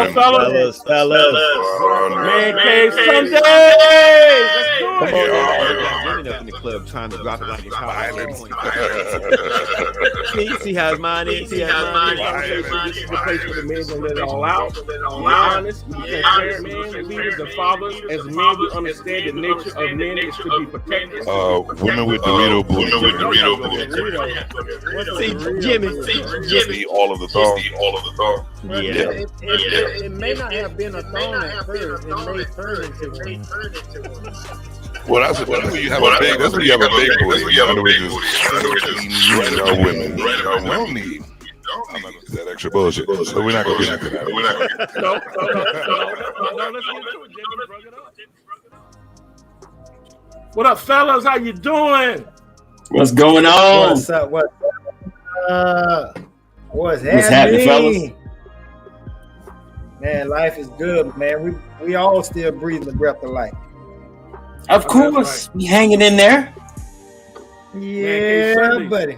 up, fellas? Man cave Sunday. Let's do it. Women up in the club trying to drop it like it's hot. See how his mind is. This is the place where the men gonna let it all out. Be honest, be transparent, man. Leaders and fathers, as men, we understand the nature of men is to be protected. Women with Dorito booty. See, Jimmy. Just eat all of the thong. Yeah. It may not have been a thong at first. It may turn into one. Well, that's when you have a big. That's when you have a big boy. You have women. We don't need. I'm not gonna say that extra bullshit. So we're not gonna get into that. No, let's get to it, Jimmy. Bring it up. What up, fellas? How you doing? What's going on? What's up? What's What's happening, fellas? Man, life is good, man. We all still breathing the breath of life. Of course, we hanging in there. Yeah, buddy.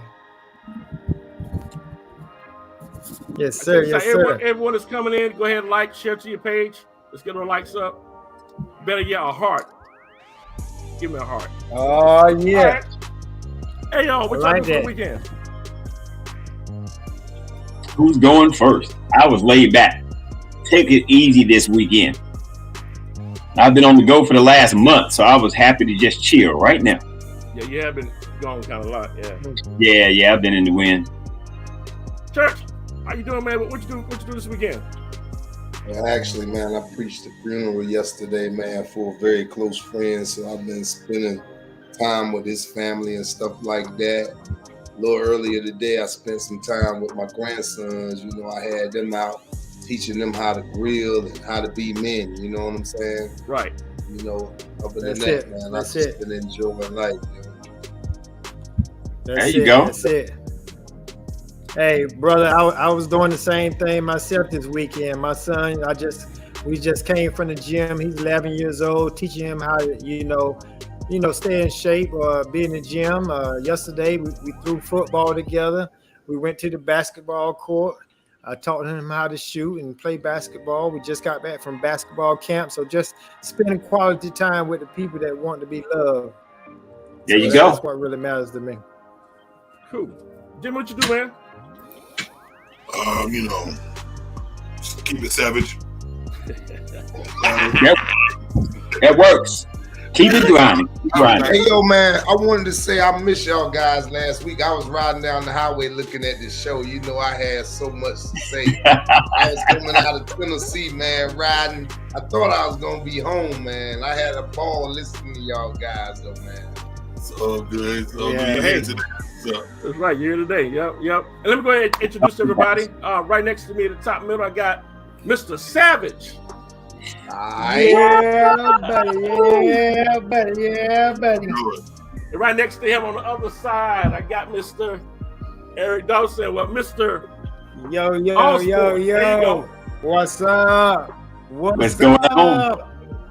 Yes, sir. Yes, sir. Everyone is coming in. Go ahead and like, share to your page. Let's get our likes up. Better yet, a heart. Give me a heart. Oh, yeah. Right. Hey, y'all, what y'all doing for the weekend? Who's going first? I was laid back. Take it easy this weekend. I've been on the go for the last month, so I was happy to just chill right now. Yeah, you have been gone kind of a lot, Yeah, I've been in the wind. Church, how you doing, man? What you do this weekend? Well, actually, man, I preached the funeral yesterday, man, for a very close friend, so I've been spending time with his family and stuff like that. A little earlier today, I spent some time with my grandsons. You know, I had them out teaching them how to grill and how to be men. You know what I'm saying? Right. You know, other than That's that, it. man, That's I've just been enjoying life. You know? There you go. That's it. Hey, brother, I was doing the same thing myself this weekend. My son, we just came from the gym. He's 11 years old, teaching him how to, stay in shape or be in the gym. Yesterday, we threw football together. We went to the basketball court. I taught him how to shoot and play basketball. We just got back from basketball camp. So just spending quality time with the people that want to be loved. There you go. That's what really matters to me. Cool. Jim, what you do, man? Just keep it savage. That works. Keep it grinding. Hey, yo, man, I wanted to say I miss y'all guys last week. I was riding down the highway looking at this show. You know, I had so much to say. I was coming out of Tennessee, man, riding. I thought I was going to be home, man. I had a ball listening to y'all guys, though, man. It's all good. It's all good. Hey. That's right. You're here today. Yep. And let me go ahead and introduce everybody. Right next to me at the top middle, I got Mr. Savage. Yeah, buddy. And right next to him on the other side, I got Mr. Eric Dawson. Well, Mr. Yo. Osborne. What's up? What's going on?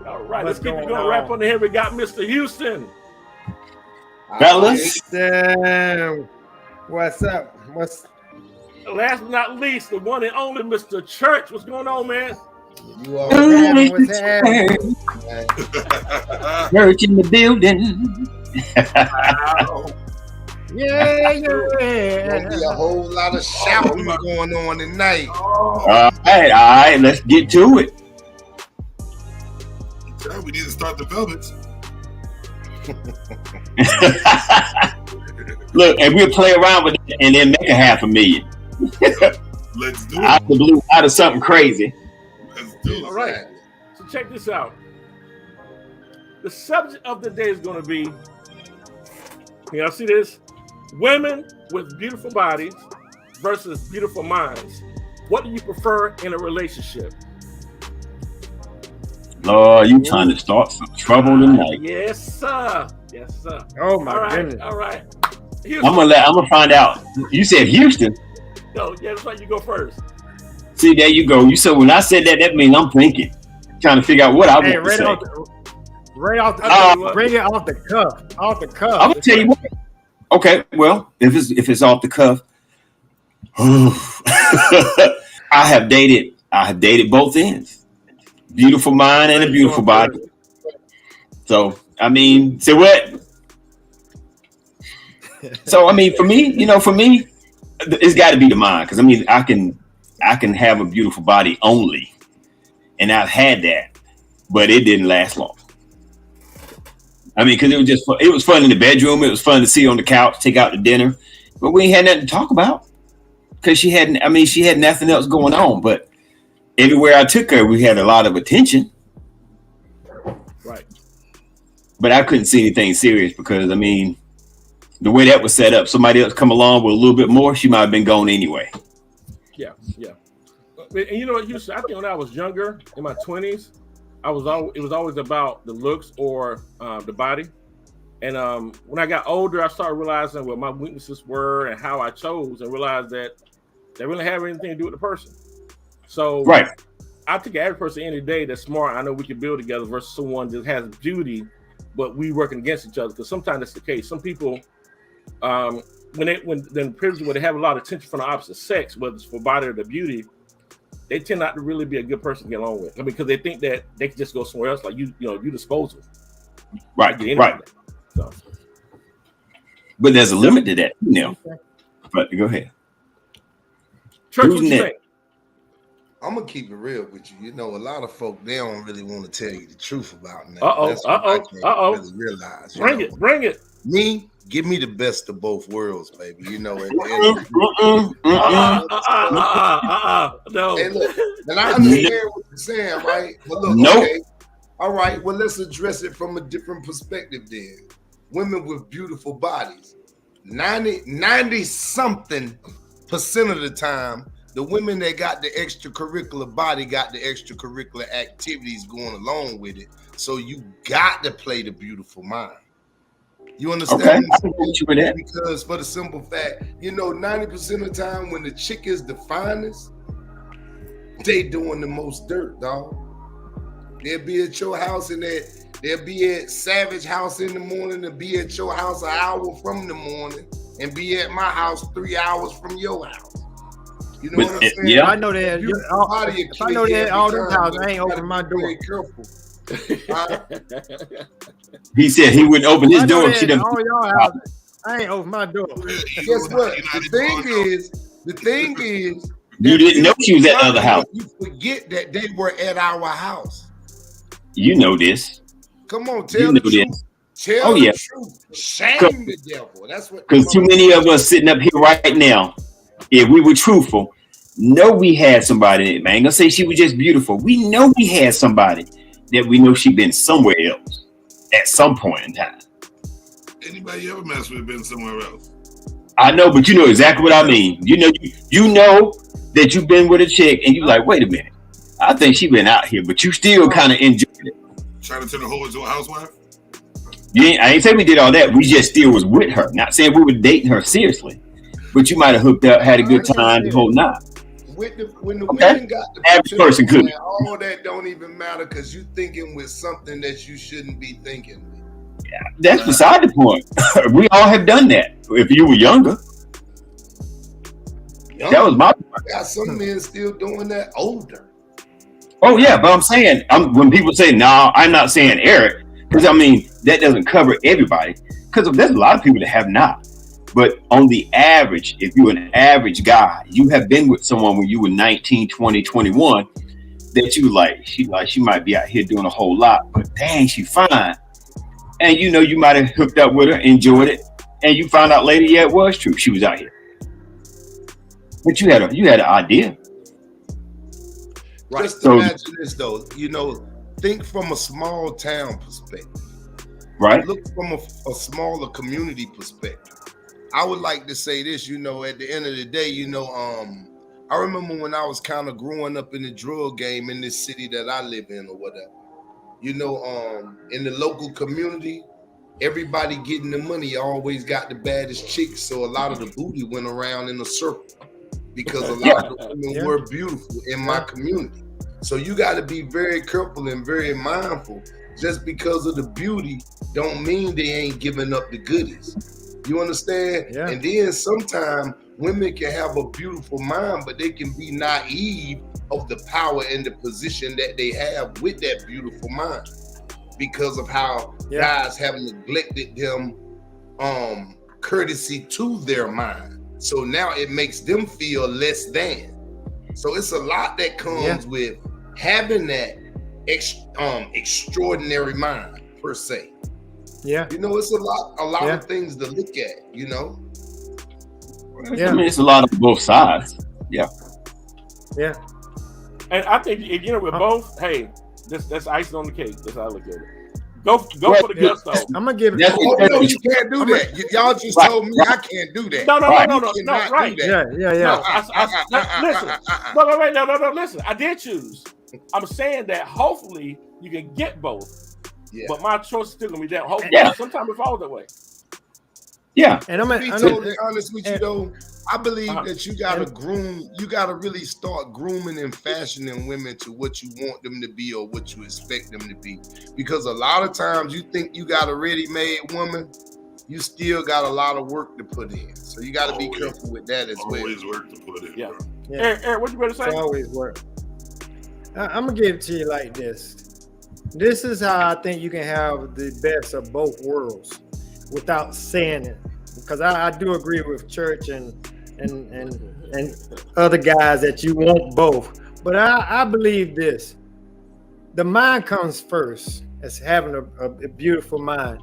All right, let's keep it going. Right on the head, we got Mr. Houston. Fellas. What's up? Last but not least, the one and only Mr. Church. What's going on, man? You all What's happening? Church in the building. Yeah. Gonna be a whole lot of shouting going on tonight. All right, let's get to it. We need to start the velvets. Look, and we'll play around with it and then make $500,000. Let's do it. Out the blue, out of something crazy. Let's do it. All right. So check this out. The subject of the day is going to be, y'all see this? Women with beautiful bodies versus beautiful minds. What do you prefer in a relationship? Lord, you trying to start some trouble tonight. Yes, sir. Oh my goodness. All right. I'm gonna find out. You said Houston. No, yeah, that's right. You go first. See, there you go. You said when I said that means I'm thinking, trying to figure out what I want to say. Bring it off the cuff. Off the cuff. I'm gonna tell you what. Okay, well, if it's off the cuff, I have dated I have dated both ends. Beautiful mind and a beautiful body. So, I mean, say what? So, I mean, for me, it's got to be the mind. Because, I mean, I can have a beautiful body only. And I've had that. But it didn't last long. I mean, because it was just fun. It was fun in the bedroom. It was fun to see on the couch, take out to dinner. But we ain't had nothing to talk about. Because she had nothing else going on. But everywhere I took her, we had a lot of attention. Right. But I couldn't see anything serious because, I mean, the way that was set up, somebody else come along with a little bit more, she might have been gone anyway. Yeah. And you know what, Houston, I think when I was younger, in my 20s, it was always about the looks or the body. And when I got older, I started realizing what my weaknesses were and how I chose, and realized that they really have anything to do with the person. So right. I think every person any day that's smart, I know we can build together versus someone that has beauty, but we working against each other. Because sometimes that's the case. Some people, when they have a lot of attention from the opposite sex, whether it's for body or the beauty, they tend not to really be a good person to get along with. I mean, because they think that they can just go somewhere else, like you disposable. Right. So. But there's a limit to that, But go ahead. Church, what you think? I'm gonna keep it real with you. You know, a lot of folk, they don't really want to tell you the truth about that. Really realize. Bring it. Me, give me the best of both worlds, baby. You know, at the no. Hey, look, and I understand what you're saying, right? But look, okay. All right, well, let's address it from a different perspective then. Women with beautiful bodies. 90-something% of the time, the women that got the extracurricular body got the extracurricular activities going along with it. So you got to play the beautiful mind. You understand? Okay, I can get you with that. Because for the simple fact, 90% of the time when the chick is the finest, they doing the most dirt, dog. They'll be at your house and they'll be at Savage House in the morning and be at your house an hour from the morning and be at my house 3 hours from your house. You know what I'm saying? Yeah, I know that. If I know that all them houses, I ain't open my door. Very careful. He said he wouldn't open his door. She done. All y'all houses, I ain't open my door. Guess what? The thing is, you didn't know she was at the other house. You forget that they were at our house. You know this. Come on, tell the truth. Tell the truth. Shame the devil. That's what. Because too many of us sitting up here right now, if we were truthful, know we had somebody. I ain't gonna say she was just beautiful. We know we had somebody that we know she been somewhere else at some point in time. Anybody you ever mess with been somewhere else? I know, but you know exactly what I mean. You know that you've been with a chick and you like, wait a minute, I think she been out here, but you still kind of enjoyed it. Trying to turn a hoe into a housewife? I ain't saying we did all that. We just still was with her. Not saying we were dating her seriously, but you might have hooked up, had a good time, the whole night. When the women got the average person could. All that don't even matter because you thinking with something that you shouldn't be thinking with. Yeah, that's beside the point. We all have done that. If you were younger. That was my point. Got some men still doing that older. Oh yeah, but I'm saying, when people say, no, I'm not saying Eric, because I mean, that doesn't cover everybody. Because there's a lot of people that have not. But on the average, if you're an average guy, you have been with someone when you were 19, 20, 21, that you she might be out here doing a whole lot, but dang, she fine. And you might have hooked up with her, enjoyed it, and you found out later, yeah, it was true. She was out here. But you had an idea. Right. Just imagine this though, think from a small town perspective. Right. Look from a smaller community perspective. I would like to say this, at the end of the day, I remember when I was kind of growing up in the drug game in this city that I live in or whatever. In the local community, everybody getting the money always got the baddest chicks. So a lot of the booty went around in a circle because a lot of the women were beautiful in my community. So you got to be very careful and very mindful. Just because of the beauty don't mean they ain't giving up the goodies. You understand? Yeah. And then sometimes women can have a beautiful mind, but they can be naive of the power and the position that they have with that beautiful mind, because of how guys have neglected them courtesy to their mind. So now it makes them feel less than. So it's a lot that comes with having that extraordinary mind per se. Yeah. You know, it's a lot of things to look at, you know. I mean, it's a lot of both sides. Yeah. Yeah. And I think if you know with both, hey, that's icing on the cake. That's how I look at it. Go for the gusto. I'm gonna give it. Oh no, you can't do that. Y'all just told me I can't do that. No, right. Yeah. No, listen. No, listen. I did choose. I'm saying that hopefully you can get both. Yeah. But my choice is still gonna be that. Hopefully, sometimes it falls that way. Yeah. And I'm be totally honest with you though. I believe that you gotta groom. You gotta really start grooming and fashioning women to what you want them to be or what you expect them to be. Because a lot of times you think you got a ready-made woman, you still got a lot of work to put in. So you got to be careful with that as well. Always work to put in. Yeah. Eric, what you better say? It's always work. I'm gonna give it to you like this. This is how I think you can have the best of both worlds without saying it. Because I do agree with Church and other guys that you want both. But I believe this. The mind comes first as having a beautiful mind.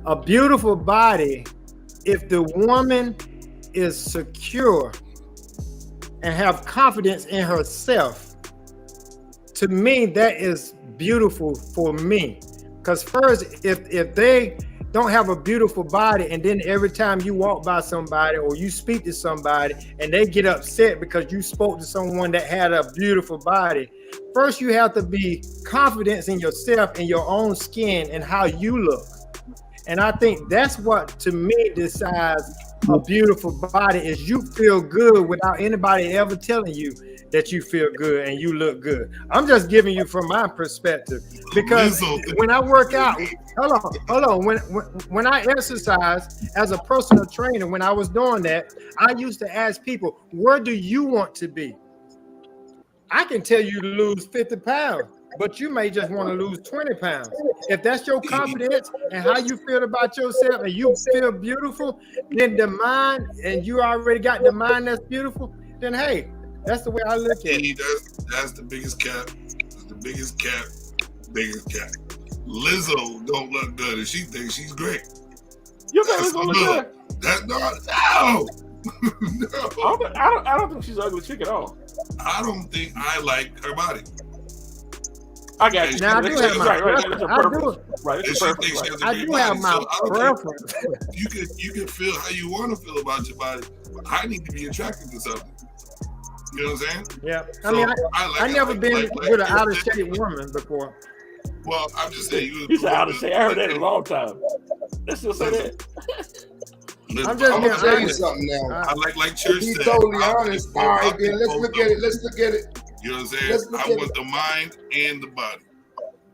A beautiful body, if the woman is secure and have confidence in herself, to me, that is beautiful for me. Because first, if they don't have a beautiful body, and then every time you walk by somebody or you speak to somebody and they get upset because you spoke to someone that had a beautiful body, first you have to be confident in yourself and your own skin and how you look. And I think that's what, to me, decides a beautiful body is you feel good without anybody ever telling you that you feel good and you look good. I'm just giving you from my perspective, because when I work out, hold on. When I exercise as a personal trainer, when I was doing that, I used to ask people, where do you want to be? I can tell you to lose 50 pounds, but you may just want to lose 20 pounds. If that's your confidence and how you feel about yourself and you feel beautiful, then the mind, and you already got the mind that's beautiful, then hey, that's the way I look at it. That's the biggest cap. That's the biggest cap. Biggest cap. Lizzo don't look good, and she thinks she's great. You think Lizzo look good? That's not. No. I don't think she's an ugly chick at all. I don't think I like her body. I got you. Now, I do have my preference. I do have my preference. You can feel how you want to feel about your body. I need to be attracted to something. You know what I'm saying? Yeah. I mean, I never been with an out of shape woman before. Well, I'm just saying. He's out of shape. I heard that in a long time. Let's just say that. I'm just gonna tell you something now. I like Church said. Be totally honest. All right, then let's look at it. You know what I'm saying? I want the mind and the body.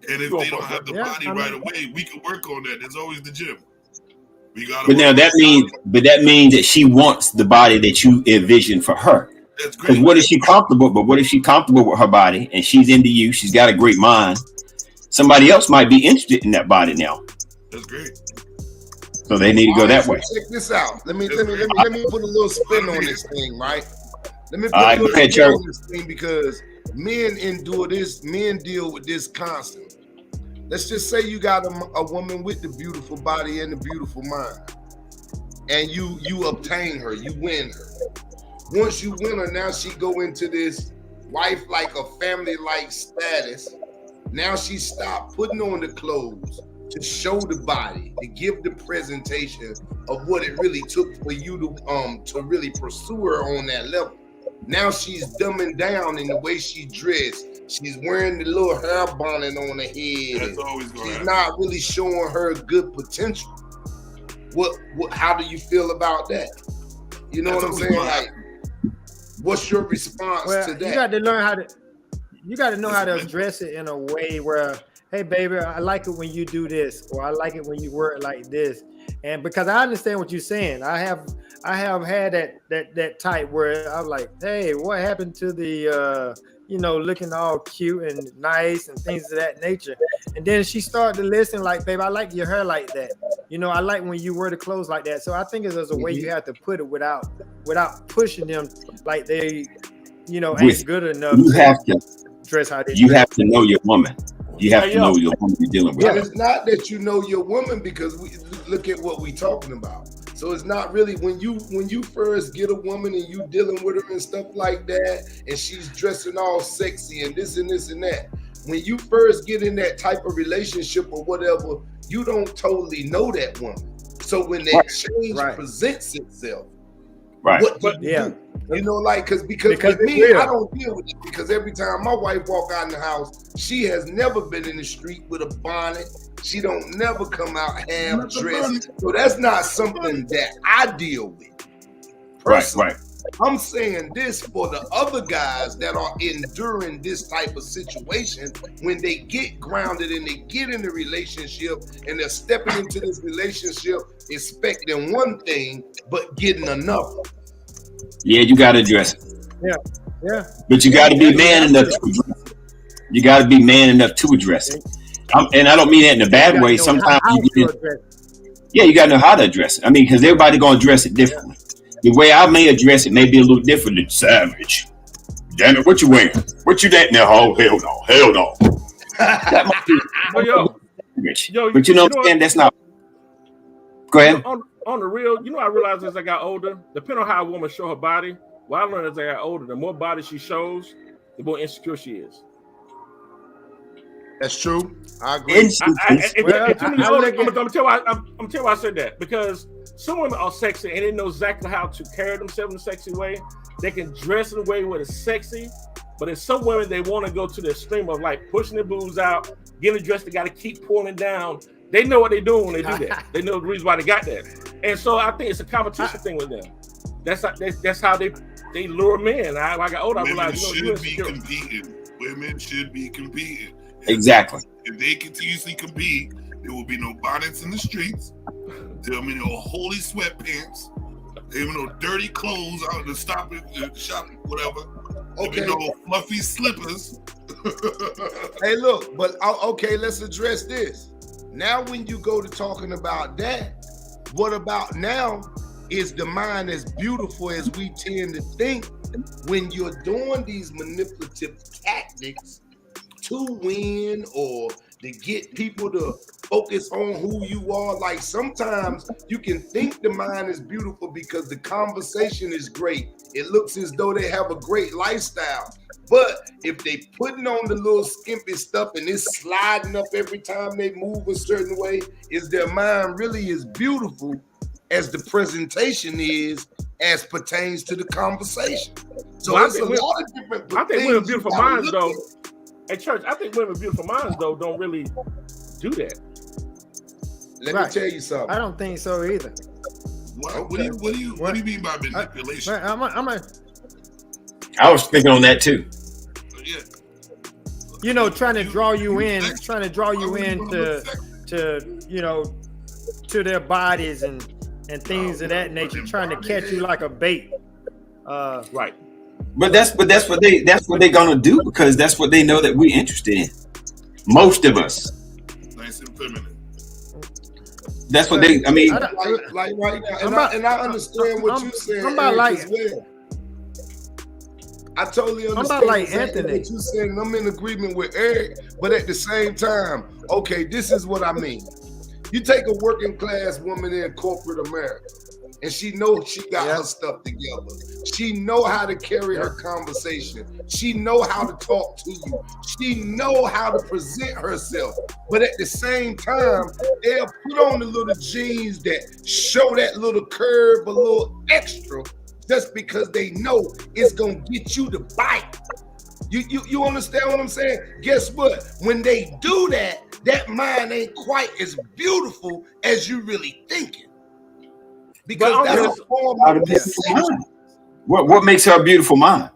And if they don't have the body right away, we can work on that. There's always the gym. But now that means that she wants the body that you envision for her. That's great. What if she comfortable? But what if she's comfortable with her body and she's into you? She's got a great mind. Somebody else might be interested in that body now. That's great. So they need to go that way. Check this out. Let me put a little spin on this thing, right? Let me put a little spin on this thing, because men endure this. Men deal with this constantly. Let's just say you got a woman with the beautiful body and the beautiful mind, and you obtain her, you win her. Once you win her, now she go into this wife-like or family-like status. Now she stopped putting on the clothes to show the body, to give the presentation of what it really took for you to really pursue her on that level. Now she's dumbing down in the way she dressed. She's wearing the little hair bonnet on her head. That's always going to happen. She's not really showing her good potential. What? How do you feel about that? You know what I'm saying? Like, what's your response to that? You got to learn how to. You got to know how to address it in a way where, hey, baby, I like it when you do this, or I like it when you work like this. And because I understand what you're saying, I have had that type where I'm like, hey, what happened to the looking all cute and nice and things of that nature. And then she started to listen like, babe, I like your hair like that. I like when you wear the clothes like that. So I think there's a way you have to put it without pushing them like they, ain't good enough. You have to dress how they You dress. have to know your woman. You have to know your woman you're dealing with. But it's not that you know your woman, because we look at what we talking about. So it's not really when you first get a woman and you dealing with her and stuff like that, and she's dressing all sexy and this and this and that. When you first get in that type of relationship or whatever, you don't totally know that woman. So when that change presents itself, what do you do? Because with me, I don't deal with it, because every time my wife walk out in the house, she has never been in the street with a bonnet. She don't never come out half dressed. So that's not something that I deal with. Personally. Right. I'm saying this for the other guys that are enduring this type of situation when they get grounded and they get in a relationship and they're stepping into this relationship expecting one thing but getting another. Yeah, you got to address it. Yeah. But you got to be man enough to address it. You got to be man enough to address it. And I don't mean that in a bad way. Sometimes you got to know how to address it. I mean, because everybody going to address it differently. The way I may address it may be a little different than Savage. Damn it, what you wearing? What you that now? Oh, hell no. That might be but you know what I'm saying? That's not. Go ahead. On the real, I realized as I got older, depending on how a woman show her body, what I learned as I got older, the more body she shows, the more insecure she is. That's true. I agree. I'm gonna tell you why I said that, because some women are sexy and they know exactly how to carry themselves in a sexy way. They can dress in a way where it's sexy, but in some women they want to go to the extreme of like pushing their boobs out, getting dressed. They got to keep pulling down. They know what they're doing when they do that. They know the reason why they got that, and so I think it's a competition thing with them. That's how they lure men. When I got older, I realized Women should be competing. Exactly. If they continuously compete, there will be no bonnets in the streets. There will be no holy sweatpants. There will be no dirty clothes out in the shop, whatever. There will be no fluffy slippers. Hey, look, but okay, let's address this. Now, when you go to talking about that, what about now? Is the mind as beautiful as we tend to think when you're doing these manipulative tactics to win or to get people to focus on who you are? Like, sometimes you can think the mind is beautiful because the conversation is great. It looks as though they have a great lifestyle. But if they putting on the little skimpy stuff and it's sliding up every time they move a certain way, is their mind really as beautiful as the presentation is as pertains to the conversation? So it's a lot of different things. I think women with beautiful minds, though. Hey, church, I think women with beautiful minds, though, don't really do that. Let me tell you something. I don't think so either. What do you mean by manipulation? I was thinking on that too. Yeah. Trying to draw you in to their bodies and things of that nature, trying to catch you like a bait. Right. But that's what they're gonna do, because that's what they know that we're interested in. Most of us. Nice and feminine. That's what they. I mean, like right now, and I understand what you're saying as well. I totally understand like Anthony. what you're saying, and I'm in agreement with Eric. But at the same time, okay, this is what I mean. You take a working class woman in corporate America, and she knows she got her stuff together. She know how to carry her conversation. She know how to talk to you. She know how to present herself. But at the same time, they'll put on the little jeans that show that little curve a little extra, just because they know it's gonna get you to bite. You understand what I'm saying? Guess what? When they do that, that mind ain't quite as beautiful as you really thinking. Because that's a form of deception. What makes her a beautiful mind?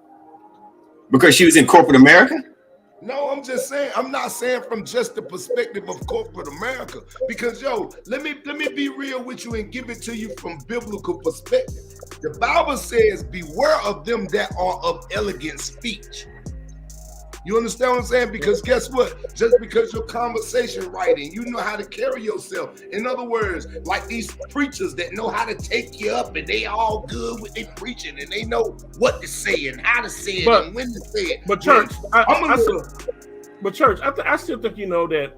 Because she was in corporate America? No, I'm just saying, I'm not saying from just the perspective of corporate America. Because let me be real with you and give it to you from biblical perspective. The Bible says, beware of them that are of elegant speech. You understand what I'm saying? Because guess what? Just because your conversation right and you know how to carry yourself. In other words, like these preachers that know how to take you up and they all good with their preaching and they know what to say and how to say it and when to say it. But church, I still think that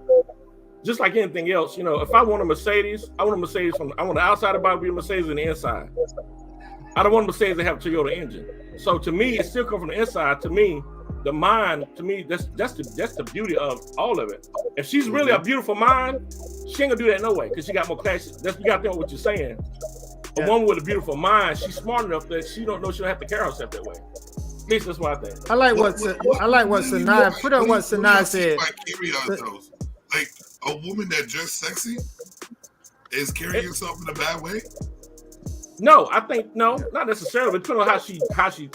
just like anything else, if I want a Mercedes, I want the outside of the body to be a Mercedes and the inside. I don't want a Mercedes to have a Toyota engine. So to me, it still comes from the inside. To me, the mind, that's the beauty of all of it. If she's really a beautiful mind, she ain't gonna do that no way because she got more class. You got to think what you're saying. A woman with a beautiful mind, she's smart enough that she don't know she don't have to carry herself that way. At least that's what I think. I like what Sanaa put up. What Sanaa said. Like a woman that dressed sexy is carrying herself in a bad way. No, I think not necessarily. But depending on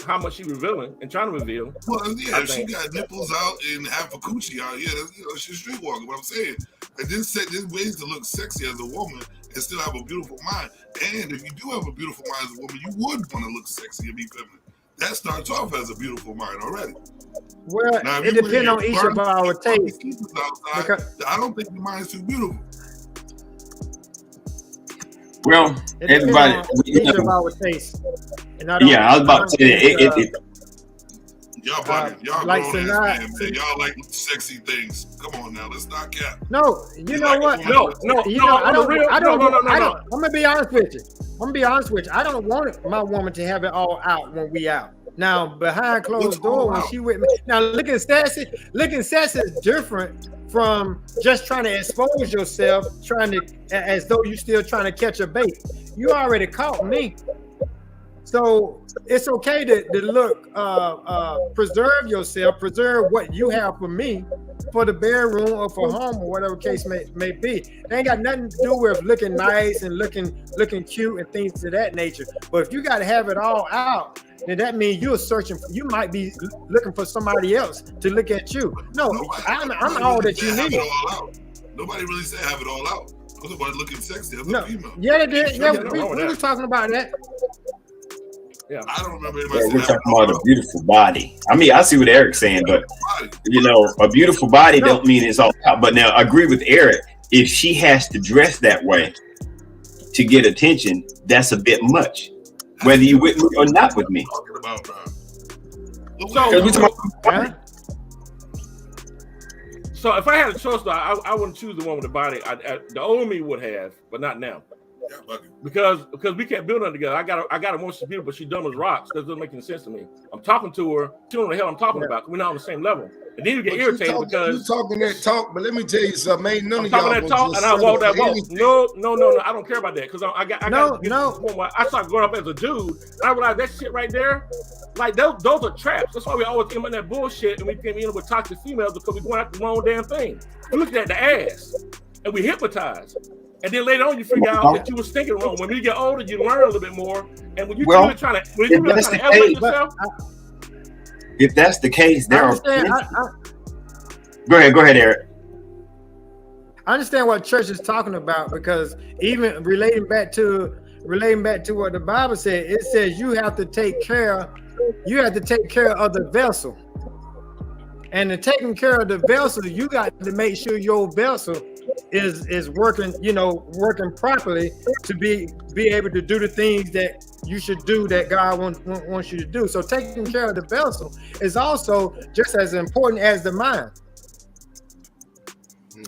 how much she revealing and trying to reveal. Well, yeah, if she got nipples out and half a coochie out, she's streetwalking. What I'm saying, and there's ways to look sexy as a woman and still have a beautiful mind. And if you do have a beautiful mind as a woman, you would want to look sexy and be feminine. That starts off as a beautiful mind already. Well, now, it depends on each of our tastes. I don't think your mind's too beautiful. Well, everybody, each of our tastes. I was about to say that. Y'all bugging. Y'all like grown ass man. Y'all like sexy things. Come on now, let's not cap. No, you know what? No. I'm gonna be honest with you. I don't want my woman to have it all out when we out. Now, behind closed door, when she with me. Now, looking sassy is different from just trying to expose yourself, as though you still trying to catch a bait. You already caught me. So it's okay to look, preserve yourself, preserve what you have for me, for the bedroom or for home or whatever case may be. It ain't got nothing to do with looking nice and looking cute and things of that nature. But if you got to have it all out, then that means you might be looking for somebody else to look at you. No, I'm all that you need. Nobody really said have it all out. Nobody looking sexy as a female. Yeah, they did. Yeah, we were talking about that. Yeah, I don't remember anybody. We're talking about a beautiful body. I mean, I see what Eric's saying, but a beautiful body don't mean it's all out. But now, I agree with Eric. If she has to dress that way to get attention, that's a bit much. Whether you with me or not with me. So if I had a choice, though, I wouldn't choose the one with the body. The old me would have, but not now. Because we can't build nothing together. I got her more she's beautiful, but she's dumb as rocks. That doesn't make any sense to me. I'm talking to her. She don't know the hell I'm talking about. We're not on the same level. And then you get irritated because you talking that talk. But let me tell you something. Ain't none of y'all talking that talk, and I walk that walk. No. I don't care about that because I started growing up as a dude. And I realized that shit right there, like those are traps. That's why we always came in that bullshit, and we came in with toxic females because we going after the wrong damn thing. We looked at the ass, and we hypnotized. And then later on, you figure out that you was thinking wrong. When you get older, you learn a little bit more. And when you really trying to elevate yourself. If that's the case, there are. Go ahead, Eric. I understand what church is talking about because even relating back to what the Bible said, it says you have to take care of the vessel. And in taking care of the vessel, you got to make sure your vessel is working, working properly to be able to do the things that you should do that God wants you to do. So taking care of the vessel is also just as important as the mind.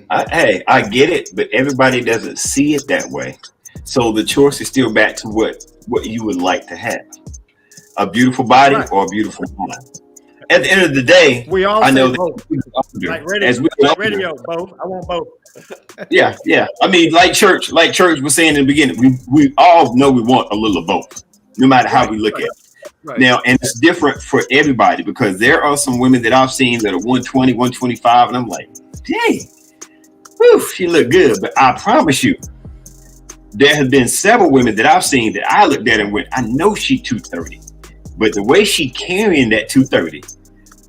I get it, but everybody doesn't see it that way. So the choice is still back to what you would like to have: a beautiful body or a beautiful mind. At the end of the day, we all I know both. Like radio, both. I want both. Yeah. I mean, like church was saying in the beginning, we all know we want a little of both, no matter how we look at it. Right. Now, and it's different for everybody because there are some women that I've seen that are 120, 125, and I'm like, dang, whew, she look good. But I promise you, there have been several women that I've seen that I looked at and went, I know she 230, but the way she carrying that 230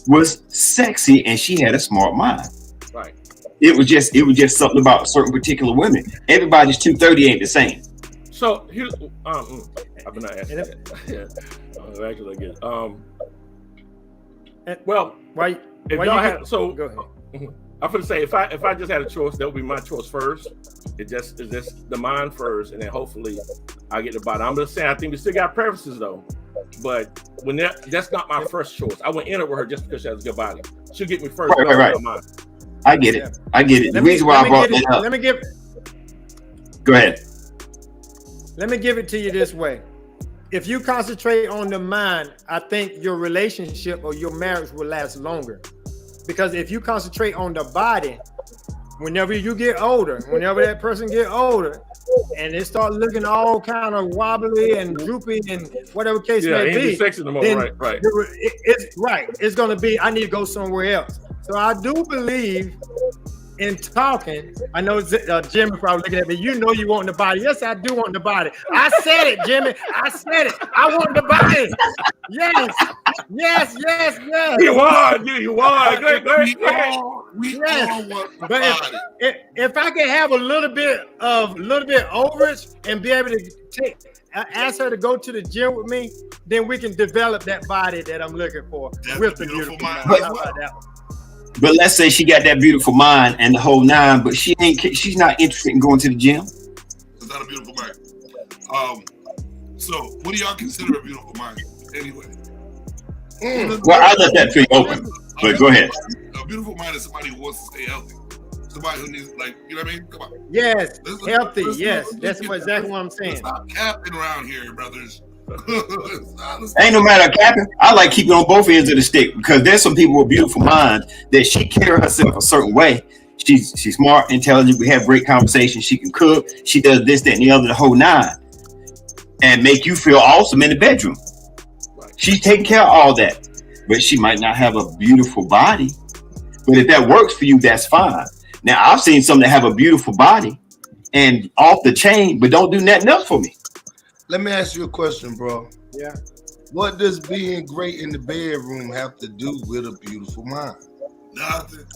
was sexy, and she had a smart mind. Right. It was just something about certain particular women. Everybody's 230 ain't the same. So here's I've been not asking that. Actually, I guess. Well, why If Well, y'all you had can- so, go ahead. I'm gonna say if I just had a choice, that would be my choice first. It's just the mind first, and then hopefully I get the body. I'm just saying I think we still got preferences though, but when that's not my first choice. I went in it with her just because she has a good body. She'll get me first. Right. Mine. I get it. I get it. The reason why I brought that up. Let me give. Go ahead. Let me give it to you this way. If you concentrate on the mind, I think your relationship or your marriage will last longer. Because if you concentrate on the body, whenever you get older, whenever that person get older, and they start looking all kind of wobbly and droopy and whatever case may be, sexy no more. then Right. It's right. It's going to be, I need to go somewhere else. So I do believe in talking. I know Jimmy probably looking at me. You know you want the body. Yes, I do want the body. I said it, Jimmy. I said it. I want the body. Yes. You won. You won. Go We Yes. all want the But body. if I can have a little bit overage and be able to ask her to go to the gym with me, then we can develop that body that I'm looking for with the beautiful mind. How about that one? But let's say she got that beautiful mind and the whole nine, but she's not interested in going to the gym. It's not a beautiful mind. So what do y'all consider a beautiful mind anyway? Well, I let that thing open, but go ahead. A beautiful mind is somebody who wants to stay healthy. Somebody who needs, like, you know what I mean? Come on. Yes, healthy. Let's That's get exactly what I'm saying. Stop capping around here, brothers. Ain't no matter capping. I like keeping on both ends of the stick because there's some people with beautiful minds that she carry herself a certain way. She's smart, intelligent. We have great conversations. She can cook. She does this, that, and the other, the whole nine, and make you feel awesome in the bedroom. She's taking care of all that, but she might not have a beautiful body. But if that works for you, that's fine. Now I've seen some that have a beautiful body and off the chain, but don't do nothing else for me. Let me ask you a question, bro. Yeah. What does being great in the bedroom have to do with a beautiful mind? Nothing.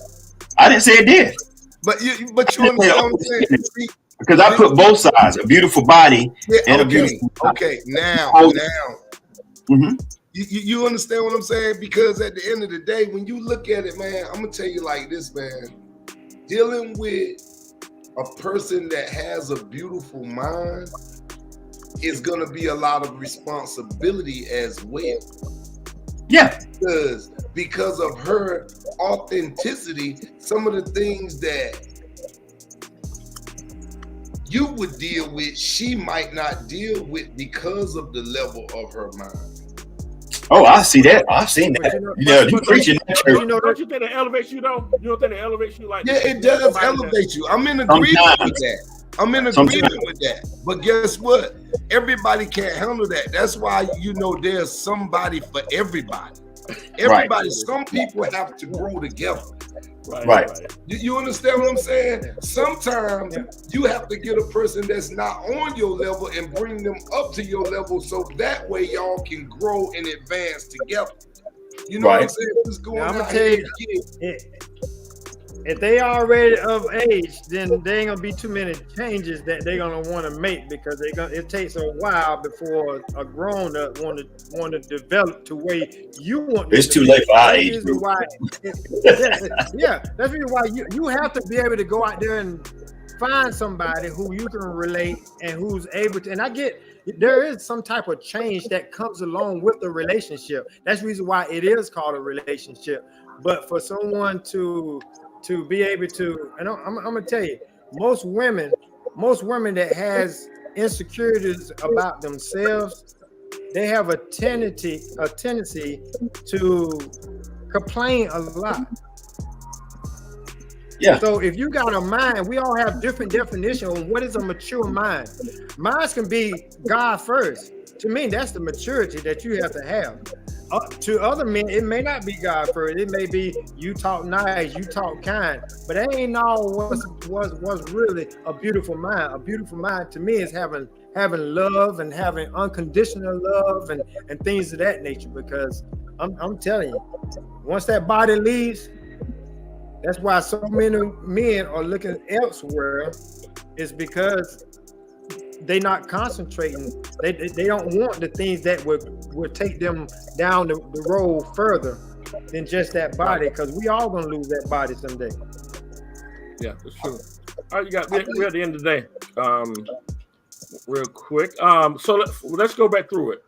I didn't say it did. But you understand what I'm saying? See, Because I put both sides, a beautiful body and a okay, beautiful mind. okay. Now, Mhm. you understand what I'm saying? Because at the end of the day, when you look at it, man, I'm gonna tell you like this, man. Dealing with a person that has a beautiful mind is gonna be a lot of responsibility as well. Yeah. Because of her authenticity, some of the things that you would deal with, she might not deal with because of the level of her mind. Oh, I see that. I've seen that. You preaching that church. Don't you think it elevates you though? You don't think it elevates you like? Yeah, it does elevate you. I'm in agreement with that. But guess what? Everybody can't handle that. That's why there's somebody for everybody. Everybody, some people have to grow together. Right. You understand what I'm saying? Sometimes you have to get a person that's not on your level and bring them up to your level so that way y'all can grow and advance together. You know what I'm saying? What's going on? I'm gonna tell you, if they already of age, then there ain't gonna be too many changes that they're gonna want to make because it takes a while before a grown up want to develop to where you want. It's too late for our age group. That's the reason why you have to be able to go out there and find somebody who you can relate and who's able to. And I get there is some type of change that comes along with the relationship. That's the reason why it is called a relationship. But for someone to be able to, and I'm gonna tell you, most women that has insecurities about themselves, they have a tendency to complain a lot. Yeah. So if you got a mind, we all have different definitions on what is a mature mind. Mine can be God first. To me, that's the maturity that you have to have. To other men, it may not be God first. It may be you talk nice, you talk kind, but that ain't all what's really a beautiful mind. A beautiful mind to me is having love and having unconditional love and things of that nature. Because I'm telling you, once that body leaves, that's why so many men are looking elsewhere. Is because they not concentrating. They don't want the things that would take them down the road further. than just that body, because we all gonna lose that body someday. Yeah, that's true. All right, we're at the end of the day. Real quick. So let's go back through it.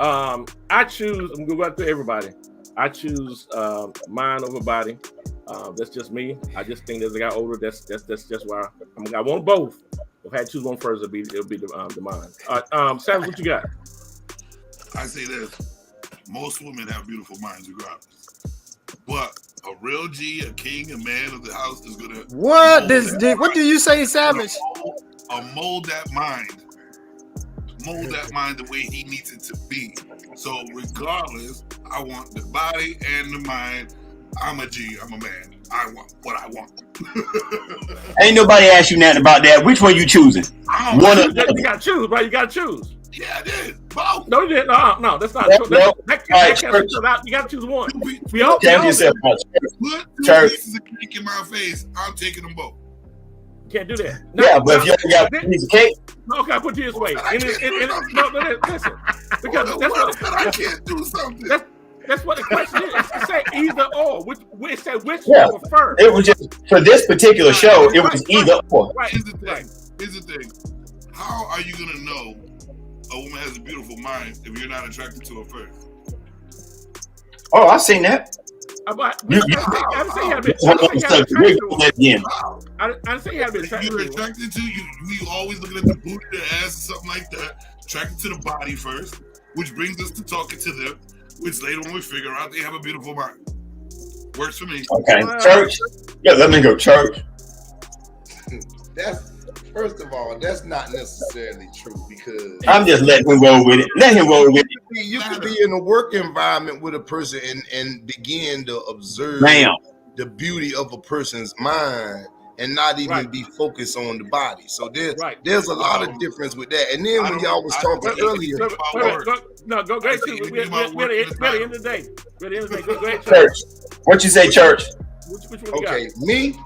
I choose. I'm gonna go back to everybody. I choose mind over body. That's just me. I just think as I got older, that's just why I want both. If I had to choose one first, it'll be the mind. Sam, what you got? I say this: most women have beautiful minds, regardless. But a real G, a king, a man of the house is gonna what do you say, Savage? Mold that mind the way he needs it to be. So regardless, I want the body and the mind. I'm a G. I'm a man. I want what I want. Ain't nobody asked you nothing about that. Which one you choosing? One of them. You gotta choose, bro. You gotta choose. Yeah, I did. Both. No, you didn't. No, that's not true. No. You gotta choose one. We all Tell yourself about put two church. pieces of cake in my face. I'm taking them both. Can't do that. Yeah, but if you only got a piece of cake, Okay, I put it this way. Listen, because that's what I can't do something. That's what the question is. It say either or. Which one you prefer? it was just for this particular show. It was either or. Right. Here's the thing. How are you gonna know a woman has a beautiful mind if you're not attracted to her first? Oh, I've seen that. I didn't say you had to be I didn't say you had to be attracted You're to attracted to you always looking at the booty, the ass, or something like that. Attracted to the body first, which brings us to talking to them, which later on we figure out they have a beautiful mind. Works for me. Okay, church. Yeah, let me go church. That's first of all, that's not necessarily true because I'm just letting him roll with it. Let him roll with it. you could be in a work environment with a person and begin to observe the beauty of a person's mind and not even be focused on the body. So there's a lot of difference with that. And then when y'all was talking earlier, go ahead. We're at the end of the day. Go ahead, church. What you say, church? Which one you got? okay, me,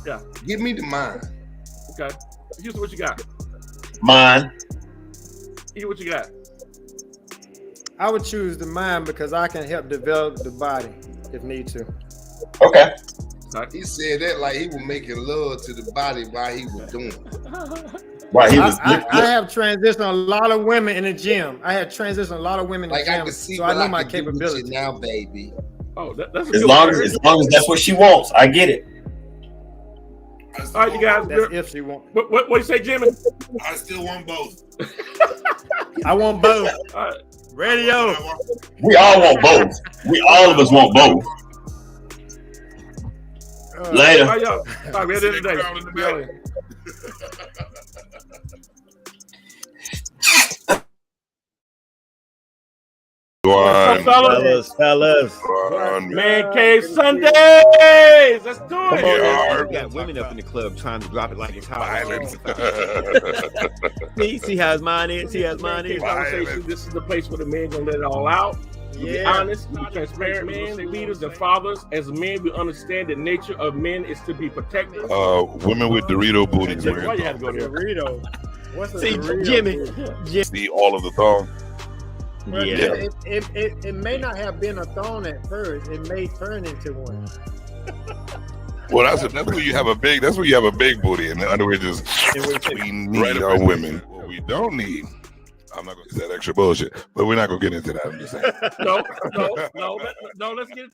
Yeah. give me the mind. Okay. Houston, what you got? Mine. What you got? I would choose the mind because I can help develop the body if need to. Okay. He said that like he was making love to the body while he was doing it. Right, he was. I have transitioned a lot of women in the gym. I have transitioned a lot of women in the Like I gym, can see so what I know my can do with you capability. now, baby. Oh, that's As long as that's what she wants, I get it. All right, you guys. That's if she wants. What you say, Jimmy? I still want both. I want both. All right. Radio. We all want both. All of us want both. Later. All right, y'all. All right, we're at the end of the day. Fellas. Man Cave Sundays. Let's do Come it. on, we got women up in the club trying to drop it like it's hot. See how his mind is. Conversation. This is the place where the men gonna let it all out. Be honest, be transparent, man. The leaders and fathers, as men, we understand the nature of men is to be protected. Women with Dorito booties. Why you had to go there? Dorito. What's a See, Dorito? Jimmy. See all of the thong. Yeah. It may not have been a thorn at first. It may turn into one. Well, that's where you have a big. That's where you have a big booty. In other words, just we need our women. What we don't need. I'm not going to say that extra bullshit, but we're not going to get into that. I'm just saying. No. Let's get